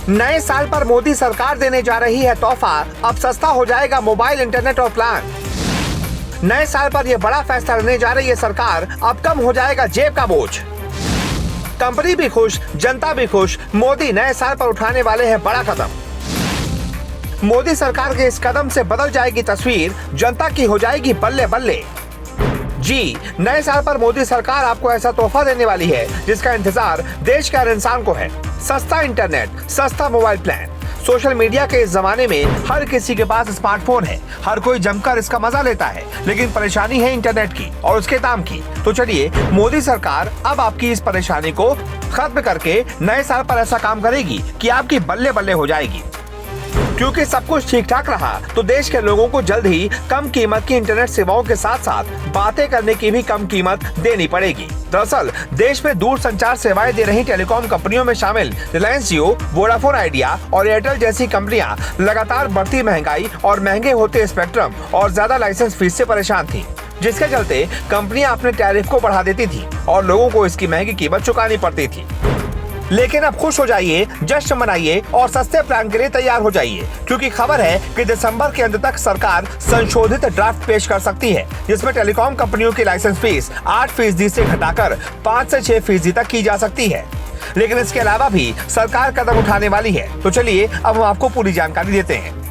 नए साल पर मोदी सरकार देने जा रही है तोहफा, अब सस्ता हो जाएगा मोबाइल, इंटरनेट और प्लान। नए साल पर यह बड़ा फैसला लेने जा रही है सरकार, अब कम हो जाएगा जेब का बोझ। कंपनी भी खुश, जनता भी खुश, मोदी नए साल पर उठाने वाले हैं बड़ा कदम। मोदी सरकार के इस कदम से बदल जाएगी तस्वीर, जनता की हो जाएगी बल्ले बल्ले। जी, नए साल पर मोदी सरकार आपको ऐसा तोहफा देने वाली है जिसका इंतजार देश के हर इंसान को है। सस्ता इंटरनेट, सस्ता मोबाइल प्लान। सोशल मीडिया के इस जमाने में हर किसी के पास स्मार्टफोन है, हर कोई जमकर इसका मजा लेता है, लेकिन परेशानी है इंटरनेट की और उसके दाम की। तो चलिए, मोदी सरकार अब आपकी इस परेशानी को खत्म करके नए साल पर ऐसा काम करेगी कि आपकी बल्ले बल्ले हो जाएगी। क्योंकि सब कुछ ठीक ठाक रहा तो देश के लोगों को जल्द ही कम कीमत की इंटरनेट सेवाओं के साथ साथ बातें करने की भी कम कीमत देनी पड़ेगी। दरअसल देश में दूर संचार सेवाएं दे रही टेलीकॉम कंपनियों में शामिल रिलायंस जियो, वोडाफोन आइडिया और एयरटेल जैसी कंपनियां लगातार बढ़ती महंगाई और महंगे होते स्पेक्ट्रम और ज्यादा लाइसेंस फीस से परेशान थी, जिसके चलते कंपनियां अपने टैरिफ को बढ़ा देती थी और लोगों को इसकी महंगी कीमत चुकानी पड़ती थी। लेकिन अब खुश हो जाइए, जश्न मनाइए और सस्ते प्लान के लिए तैयार हो जाइए, क्योंकि खबर है कि दिसंबर के अंत तक सरकार संशोधित ड्राफ्ट पेश कर सकती है, जिसमें टेलीकॉम कंपनियों की लाइसेंस फीस 8% से घटाकर 5 से 6% तक की जा सकती है। लेकिन इसके अलावा भी सरकार कदम उठाने वाली है। तो चलिए अब हम आपको पूरी जानकारी देते हैं।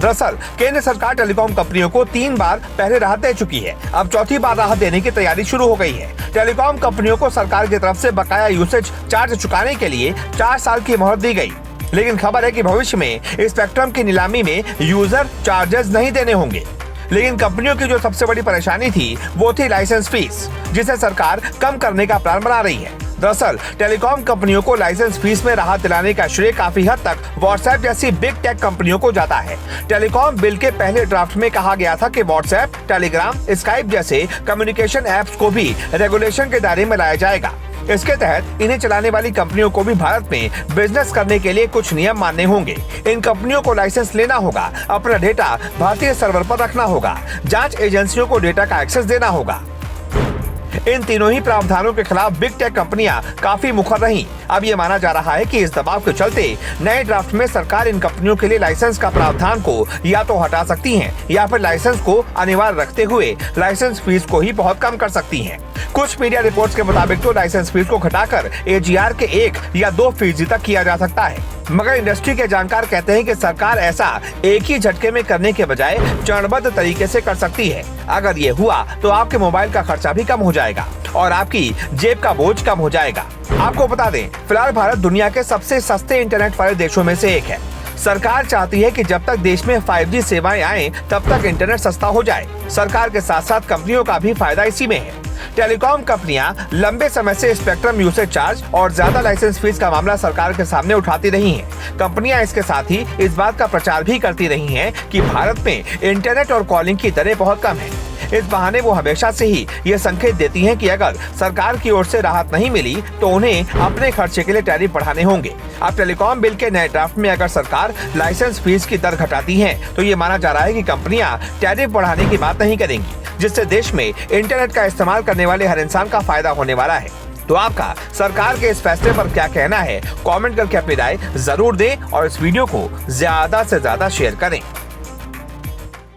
दरअसल केंद्र सरकार टेलीकॉम कंपनियों को 3 बार पहले राहत दे चुकी है, अब चौथी बार राहत देने की तैयारी शुरू हो गई है। टेलीकॉम कंपनियों को सरकार की तरफ से बकाया यूसेज चार्ज चुकाने के लिए 4 साल की मोहलत दी गई। लेकिन खबर है कि भविष्य में स्पेक्ट्रम की नीलामी में यूजर चार्जेस नहीं देने होंगे। लेकिन कंपनियों की जो सबसे बड़ी परेशानी थी वो थी लाइसेंस फीस, जिसे सरकार कम करने का प्लान बना रही है। दरअसल टेलीकॉम कंपनियों को लाइसेंस फीस में राहत दिलाने का श्रेय काफी हद तक व्हाट्सएप जैसी बिग टेक कंपनियों को जाता है। टेलीकॉम बिल के पहले ड्राफ्ट में कहा गया था कि व्हाट्सएप, टेलीग्राम, स्काइप जैसे कम्युनिकेशन ऐप्स को भी रेगुलेशन के दायरे में लाया जाएगा। इसके तहत इन्हें चलाने वाली कंपनियों को भी भारत में बिजनेस करने के लिए कुछ नियम मानने होंगे। इन कंपनियों को लाइसेंस लेना होगा, अपना डेटा भारतीय सर्वर पर रखना होगा, जांच एजेंसियों को डेटा का एक्सेस देना होगा। इन तीनों ही प्रावधानों के खिलाफ बिग टेक कंपनियां काफी मुखर रहीं। अब ये माना जा रहा है कि इस दबाव के चलते नए ड्राफ्ट में सरकार इन कंपनियों के लिए लाइसेंस का प्रावधान को या तो हटा सकती है या फिर लाइसेंस को अनिवार्य रखते हुए लाइसेंस फीस को ही बहुत कम कर सकती है। कुछ मीडिया रिपोर्ट्स के मुताबिक तो लाइसेंस फीस को घटाकर AGR के 1 या 2% तक किया जा सकता है, मगर इंडस्ट्री के जानकार कहते हैं कि सरकार ऐसा एक ही झटके में करने के बजाय चरणबद्ध तरीके से कर सकती है। अगर ये हुआ तो आपके मोबाइल का खर्चा भी कम हो जाएगा और आपकी जेब का बोझ कम हो जाएगा। आपको बता दें, फिलहाल भारत दुनिया के सबसे सस्ते इंटरनेट वाले देशों में से एक है। सरकार चाहती है कि जब तक देश में 5G सेवाएं आएं, तब तक इंटरनेट सस्ता हो जाए। सरकार के साथ साथ कंपनियों का भी फायदा इसी में है। टेलीकॉम कंपनियां लंबे समय से स्पेक्ट्रम यूसेज चार्ज और ज्यादा लाइसेंस फीस का मामला सरकार के सामने उठाती रही हैं। कंपनियां इसके साथ ही इस बात का प्रचार भी करती रही हैं कि भारत में इंटरनेट और कॉलिंग की दरें बहुत कम हैं। इस बहाने वो हमेशा से ही ये संकेत देती हैं कि अगर सरकार की ओर से राहत नहीं मिली तो उन्हें अपने खर्चे के लिए टैरिफ बढ़ाने होंगे। अब टेलीकॉम बिल के नए ड्राफ्ट में अगर सरकार लाइसेंस फीस की दर घटाती है तो ये माना जा रहा है कि कंपनियां टैरिफ बढ़ाने की बात नहीं करेंगी, जिससे देश में इंटरनेट का इस्तेमाल करने वाले हर इंसान का फायदा होने वाला है। तो आपका सरकार के इस फैसले पर क्या कहना है, कमेंट करके अपनी राय जरूर दें और इस वीडियो को ज्यादा से ज्यादा शेयर करें।